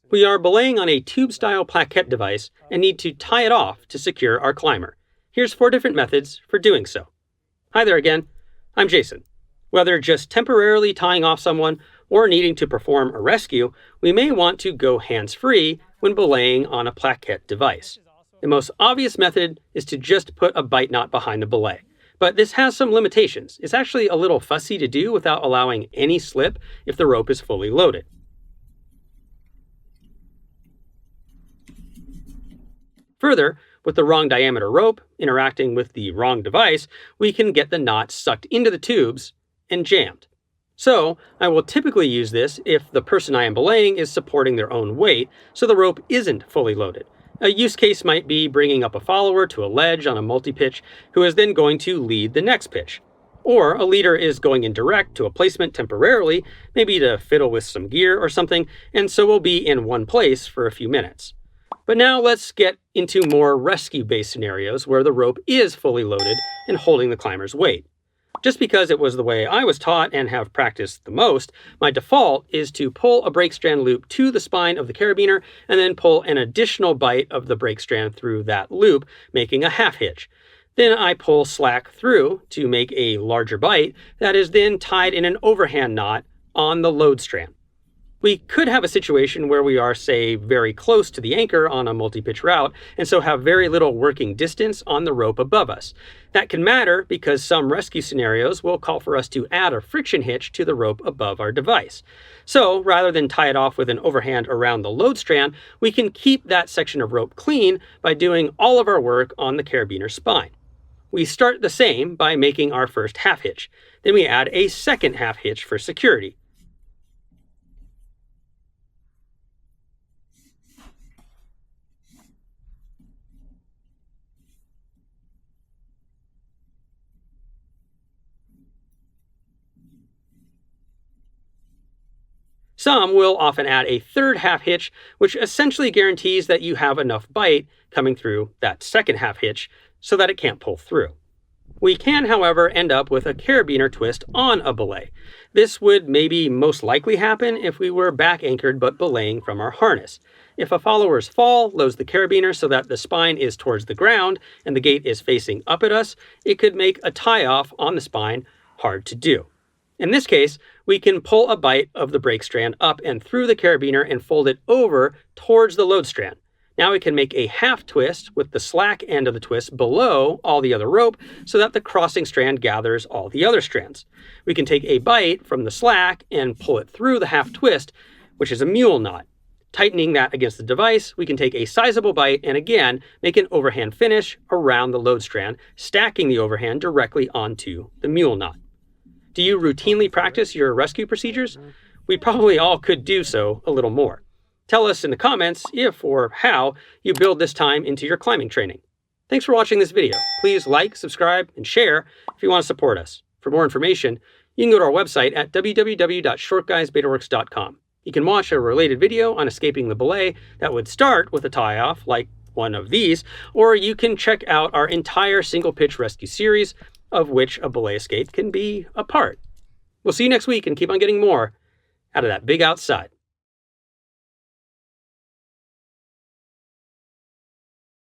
We are belaying on a tube-style plaquette device and need to tie it off to secure our climber. Here's 4 different methods for doing so. Hi there again, I'm Jason. Whether just temporarily tying off someone or needing to perform a rescue, we may want to go hands-free when belaying on a plaquette device. The most obvious method is to just put a bight knot behind the belay. But this has some limitations. It's actually a little fussy to do without allowing any slip if the rope is fully loaded. Further, with the wrong diameter rope interacting with the wrong device, we can get the knot sucked into the tubes and jammed. So, I will typically use this if the person I am belaying is supporting their own weight, so the rope isn't fully loaded. A use case might be bringing up a follower to a ledge on a multi-pitch who is then going to lead the next pitch. Or a leader is going in direct to a placement temporarily, maybe to fiddle with some gear or something, and so will be in one place for a few minutes. But now let's get into more rescue-based scenarios where the rope is fully loaded and holding the climber's weight. Just because it was the way I was taught and have practiced the most, my default is to pull a brake strand loop to the spine of the carabiner and then pull an additional bight of the brake strand through that loop, making a half hitch. Then I pull slack through to make a larger bight that is then tied in an overhand knot on the load strand. We could have a situation where we are, say, very close to the anchor on a multi-pitch route, and so have very little working distance on the rope above us. That can matter because some rescue scenarios will call for us to add a friction hitch to the rope above our device. So, rather than tie it off with an overhand around the load strand, we can keep that section of rope clean by doing all of our work on the carabiner spine. We start the same by making our first half hitch. Then we add a second half hitch for security. Some will often add a third half hitch, which essentially guarantees that you have enough bight coming through that second half hitch so that it can't pull through. We can, however, end up with a carabiner twist on a belay. This would maybe most likely happen if we were back anchored but belaying from our harness. If a follower's fall loads the carabiner so that the spine is towards the ground and the gate is facing up at us, it could make a tie-off on the spine hard to do. In this case, we can pull a bight of the brake strand up and through the carabiner and fold it over towards the load strand. Now we can make a half twist with the slack end of the twist below all the other rope so that the crossing strand gathers all the other strands. We can take a bight from the slack and pull it through the half twist, which is a mule knot. Tightening that against the device, we can take a sizable bight and again make an overhand finish around the load strand, stacking the overhand directly onto the mule knot. Do you routinely practice your rescue procedures? We probably all could do so a little more. Tell us in the comments if or how you build this time into your climbing training. Thanks for watching this video. Please like, subscribe, and share if you want to support us. For more information, you can go to our website at www.shortguysbetaworks.com. You can watch a related video on escaping the belay that would start with a tie-off like one of these, or you can check out our entire single pitch rescue series, of which a belay escape can be a part. We'll see you next week and keep on getting more out of that big outside.